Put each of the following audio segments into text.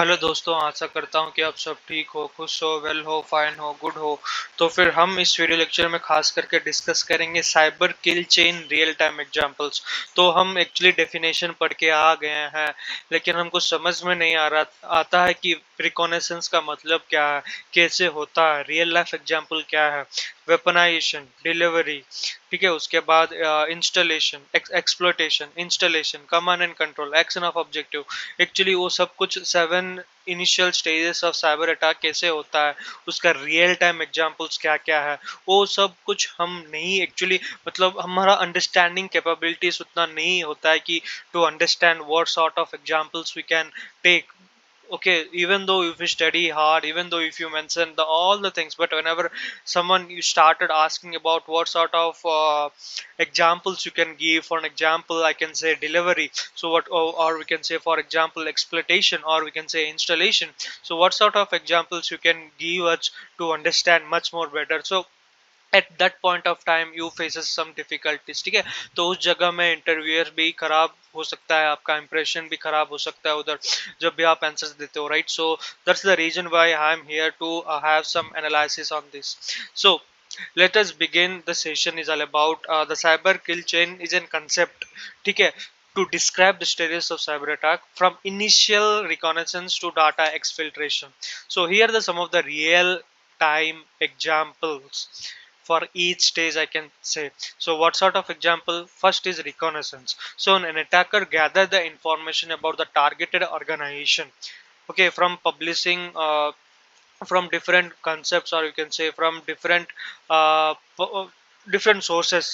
Hello दोस्तों, आशा करता हूँ कि आप सब ठीक हो, खुश हो, वेल हो, फाइन हो, गुड हो। तो फिर हम इस वीडियो लेक्चर में खास करके डिस्कस करेंगे cyber kill chain real time examples. तो हम एक्चुअली डेफिनेशन पढ़ के आ गए हैं, लेकिन हमको समझ में नहीं आता है कि रिकॉनेसेंस का मतलब क्या है, कैसे होता है, रियल लाइफ एग्जांपल क्या है, वेपनाइजेशन, डिलीवरी, ठीक है। उसके बाद installation, exploitation, installation, command and control, action of objective. Actually वो सब कुछ 7 initial stages of cyber attack कैसे होता है, उसका रियल टाइम एग्जांपल्स क्या क्या है, वो सब कुछ हम नहीं एक्चुअली, मतलब हमारा अंडरस्टैंडिंग कैपेबिलिटीज उतना नहीं होता है कि to understand what sort of examples we can take. Okay, even though if you study hard, even though if you mention all the things, but whenever someone you started asking about what sort of examples you can give, for an example I can say delivery, so what, or we can say for example exploitation, or we can say installation. So what sort of examples you can give us to understand much more better? So at that point of time you faces some difficulties, ठीक है। तो उस जगह में interviewer भी खराब हो सकता है, आपका इंप्रेशन भी खराब हो सकता है उधर, जब भी आप आंसर्स देते हो, right. So that's the reason why I am here to have some analysis on this. So let us begin. The session is all about the cyber kill chain is a concept, ठीक है, to describe the stages of cyber attack from initial reconnaissance to data exfiltration. So here are the some of the real time examples for each stage I can say. So what sort of example? First is reconnaissance. So an attacker gather the information about the targeted organization, okay, from publishing from different concepts, or you can say from different uh, different sources,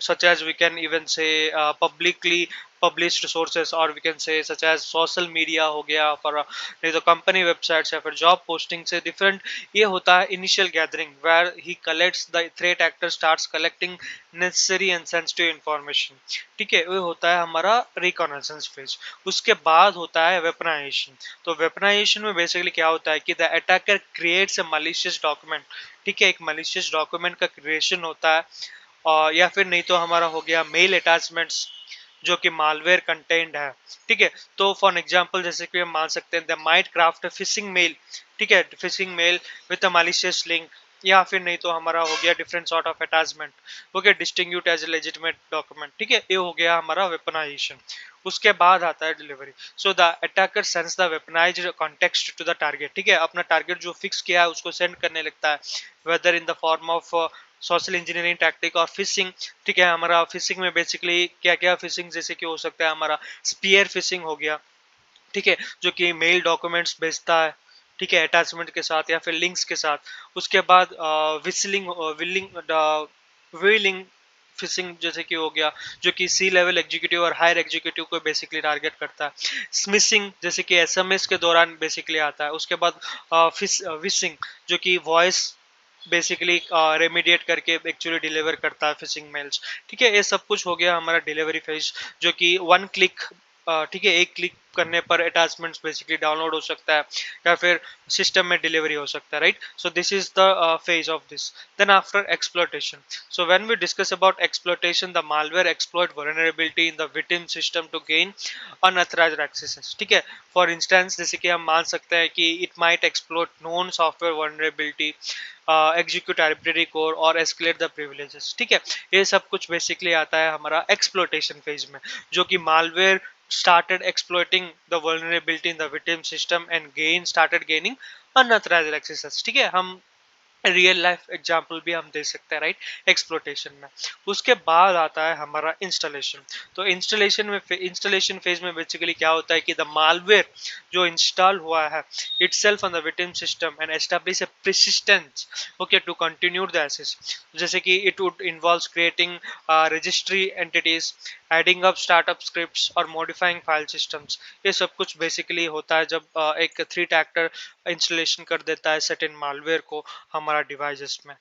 such as we can even say publicly published sources, or we can say such as social media हो गया, for नहीं तो company websites या फिर job posting से different. ये होता है initial gathering where he collects the threat actor starts collecting necessary and sensitive information, ठीक है। वो होता है हमारा रिकॉनेसेंस फेज। उसके बाद होता है वेपनाइजेशन। तो वेपनाइजेशन में बेसिकली क्या होता है कि the attacker creates a malicious document, ठीक है, एक मलिशियस डॉक्यूमेंट का क्रिएशन होता है। और या फिर नहीं तो हमारा हो गया मेल अटैचमेंट्स, जो कि मालवेयर कंटेंट है, ठीक है। तो फॉर एग्जांपल जैसे कि हम मान सकते हैं the might craft phishing mail, ठीक है, phishing mail with a malicious link, या फिर नहीं तो हमारा हो गया different sort of attachment, okay, disguised as a legitimate document, ठीक है। ये हो गया हमारा वेपनाइजेशन। उसके बाद आता है delivery. So the attacker sends the weaponized context to the target, ठीक है, अपना टारगेट जो फिक्स किया है उसको सेंड करने लगता है, whether in the form of social engineering tactic और फिशिंग, ठीक है। हमारा फिशिंग में बेसिकली क्या क्या फिशिंग जैसे कि हो सकता है हमारा स्पीयर फिशिंग हो गया, ठीक है, जो कि मेल डॉक्यूमेंट्स भेजता है, ठीक है, अटैचमेंट के साथ या फिर लिंक्स के साथ। उसके बाद विसलिंग विलिंग व्हीलिंग फिशिंग जैसे कि हो गया, जो कि सी लेवल एग्जीक्यूटिव और हायर एग्जीक्यूटिव को बेसिकली टारगेट करता है। स्मिशिंग जैसे कि एसएमएस के दौरान बेसिकली आता है। उसके बाद विशिंग, जो कि वॉइस बेसिकली रेमिडिएट करके एक्चुअली डिलीवर करता है फिशिंग मेल्स, ठीक है। ये सब कुछ हो गया हमारा डिलीवरी फेज, जो कि वन क्लिक, ठीक है, एक क्लिक करने पर अटैचमेंट्स बेसिकली डाउनलोड हो सकता है या फिर सिस्टम में डिलीवरी हो सकता है, right. So this is the phase of this. Then after exploitation, so when we discuss about exploitation, the malware exploit vulnerability in the victim system to gain unauthorized access, ठीक है। For instance जैसे कि हम मान सकते हैं कि it might exploit known software vulnerability, execute arbitrary code और एस्केलेट द प्रिविलेजेस, ठीक है। ये सब कुछ बेसिकली आता है हमारा एक्सप्लोइटेशन फेज में, जो कि malware started exploiting the vulnerability in the victim system and started gaining unauthorized access, ठीक है। हम रियल लाइफ एग्जांपल भी हम दे सकते हैं, राइट, एक्सप्लोटेशन में। उसके बाद आता है हमारा इंस्टॉलेशन। तो इंस्टॉलेशन फेज में बेसिकली क्या होता है कि द मालवेयर जो इंस्टॉल हुआ है itself on the victim system and establish a persistence, okay, to continue the access. जैसे कि it would involves creating registry entities, adding up startup scripts और मॉडिफाइंग फाइल सिस्टम्स। ये सब कुछ बेसिकली होता है जब एक थ्री एक्टर इंस्टॉलेशन कर देता है सर्टेन मालवेयर को हमारा डिवाइसेस में।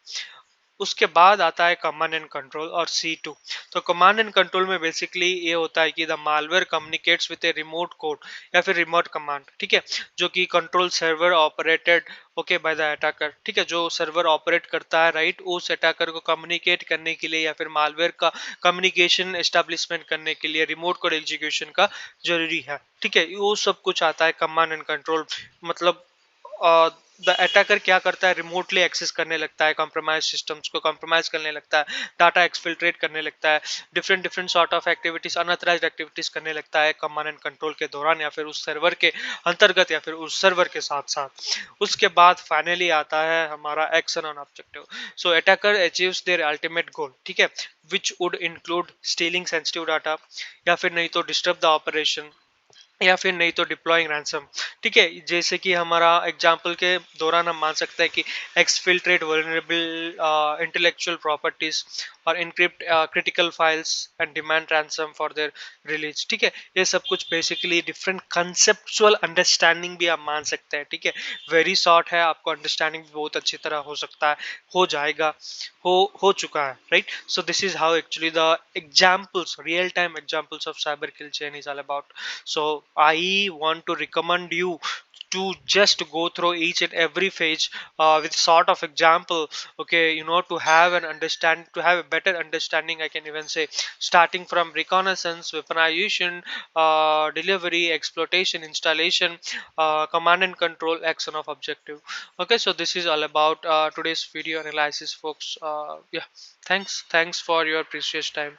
उसके बाद आता है कमांड एंड कंट्रोल और C2। तो कमांड एंड कंट्रोल में बेसिकली ये होता है कि the malware communicates with a remote code या फिर रिमोट कमांड, ठीक है, जो कि control server operated okay by the attacker, ठीक है, जो सर्वर ऑपरेट करता है राइट, उस अटैकर को कम्युनिकेट करने के लिए या फिर मालवेयर का कम्युनिकेशन एस्टेब्लिशमेंट करने के लिए रिमोट कोड एग्जीक्यूशन का जरूरी है, ठीक है, वो सब कुछ आता है कमांड एंड कंट्रोल। मतलब द अटैकर क्या करता है, रिमोटली एक्सेस करने लगता है, कॉम्प्रोमाइज सिस्टम्स को कॉम्प्रोमाइज करने लगता है, डाटा एक्सफिल्ट्रेट करने लगता है, different different sort of activities, unauthorized activities करने लगता है कमांड एंड कंट्रोल के दौरान या फिर उस सर्वर के अंतर्गत या फिर उस सर्वर के साथ साथ। उसके बाद फाइनली आता है हमारा action on objective. So attacker achieves their ultimate goal, ठीक है, which would include stealing sensitive data या फिर नहीं तो डिस्टर्ब द ऑपरेशन या फिर नहीं तो डिप्लॉइंग रैंसम, ठीक है, जैसे कि हमारा एग्जांपल के दौरान हम मान सकते हैं कि एक्सफिल्ट्रेट वल्नरेबल इंटेलेक्चुअल प्रॉपर्टीज और encrypt critical files and demand ransom for their release, ठीक है, ये सब कुछ बेसिकली डिफरेंट कंसेप्चुअल अंडरस्टैंडिंग भी आप मान सकते हैं, ठीक है, वेरी शॉर्ट है, आपको अंडरस्टैंडिंग भी बहुत अच्छी तरह हो सकता है, हो जाएगा, हो चुका है, right. So this is how actually the examples, real time examples of cyber kill chain is all about. So I want to recommend you to just go through each and every phase with sort of example, okay, you know, to have an understand, to have a better understanding, I can even say, starting from reconnaissance, weaponization, delivery, exploitation, installation, command and control, action of objective. Okay, so this is all about today's video analysis, folks. Yeah, thanks for your precious time.